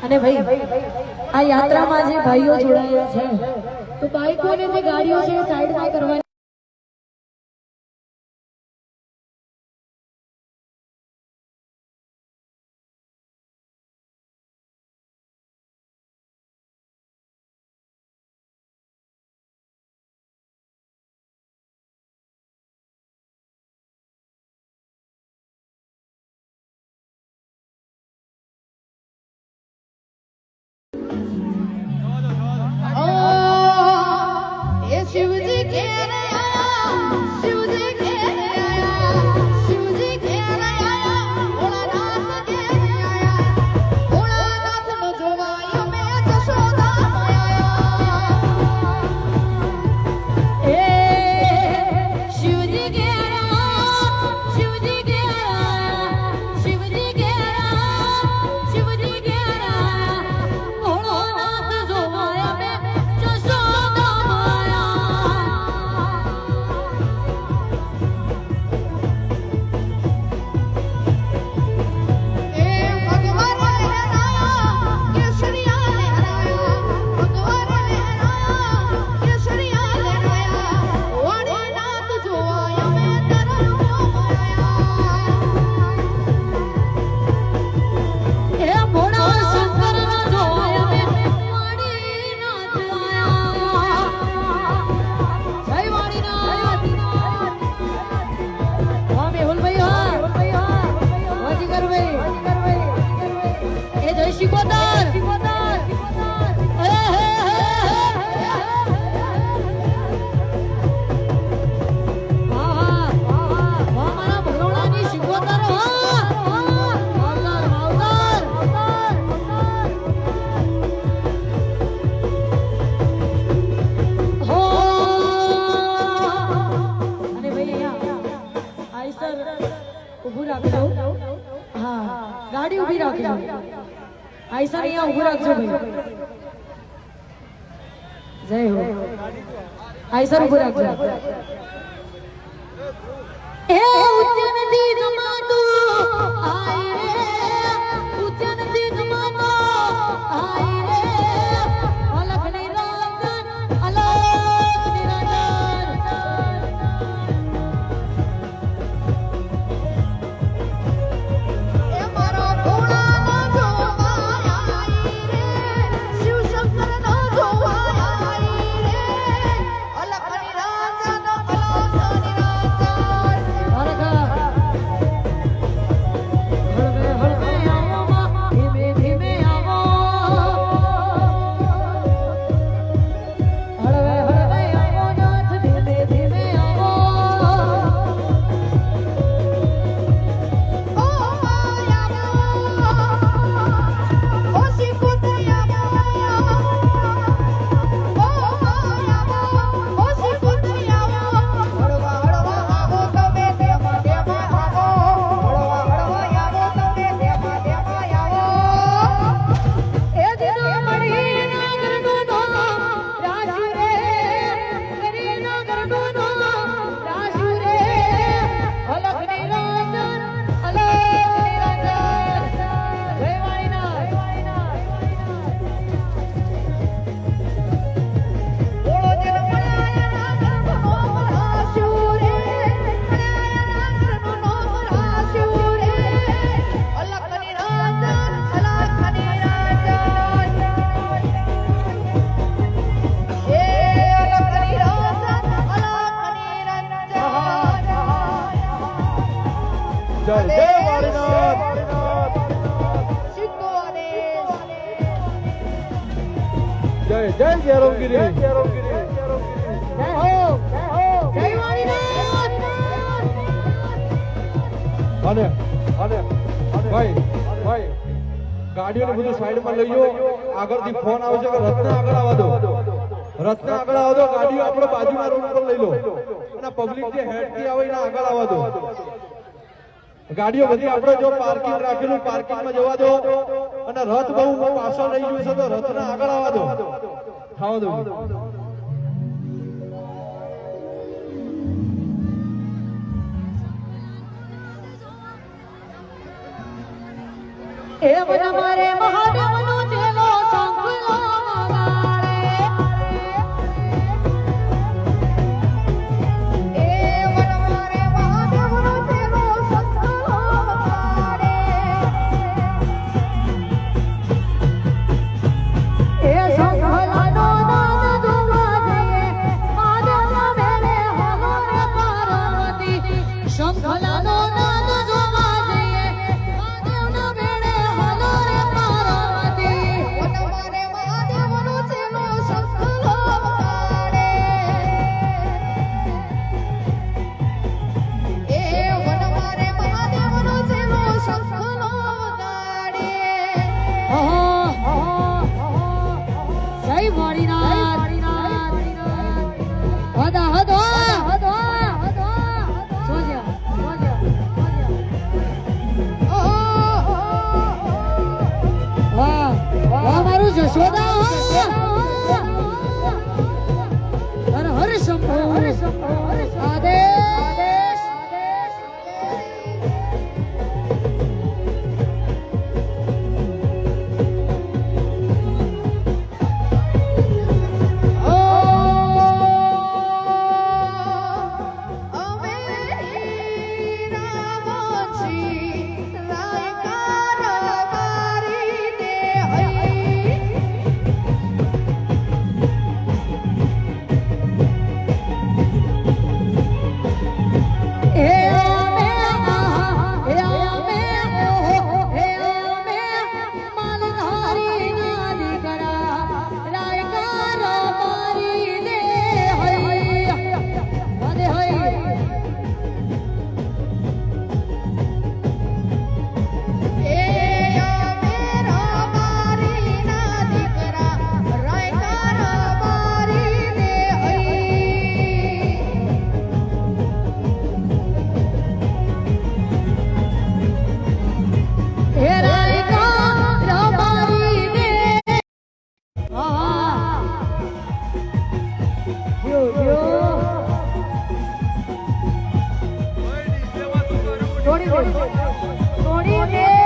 અને ભાઈ આ યાત્રામાં જે ભાઈઓ જોડાયા છે તો બાઈકો અને જે ગાડીઓ છે સાઈડમાં કરવાની गाड़ी उभी રાખજો આઈસા અહીંયા ઉભું રાખજો ભાઈ જય હો આઈસા ઉભું રાખજો એ ઉચ્ચન દી જમાતો આઈ રે ઉચ્ચન દી જમાતો આઈ રે અલખ નિરંજન અલખ जय जय जय रामगिरी जय हो जय वाणीनाथ અને ભાઈ ગાડીઓને બધું સાઈડમાં લઈ જાઓ. આગળથી ફોન આવશે કે રત્ન આગળ આવવા દો, રત્ન આગળ આવવા દો. ગાડીઓ આપણે બાજુના રોડ પર લઈ લો અને પબ્લિક જે હેડથી આવે એને આગળ આવવા દો. ગાડીઓ બધી આપણે જો પાર્કિંગ રાખેલું પાર્કિંગમાં જવા દો અને રથ બહુ પાછળ રહી ગયું છે તો રથને આગળ આવવા દો, થવા દો. એ મને મારે મહાદેવનો ચેલો સાંભળો વગાડે. એ મને મારે મહાદેવનો ચેલો સાંભળો વગાડે. એ સંભળાનો નાદ જોવા જઈએ મહાદેવના મેળે હલો રે પાર્વતી. સંભળાનો નાદ જોવા જઈએ મહાદેવના મેળે હલો રે પાર્વતી. મને મારે મહાદેવનો ચેલો સંભળો વગાડે. એ મને મારે મહાદેવનો ચેલો સંભળો વગાડે. જય ભોળીનાથ. હદા હદો મારું જશોદા. હર હર શંભો આદેશ. થોડી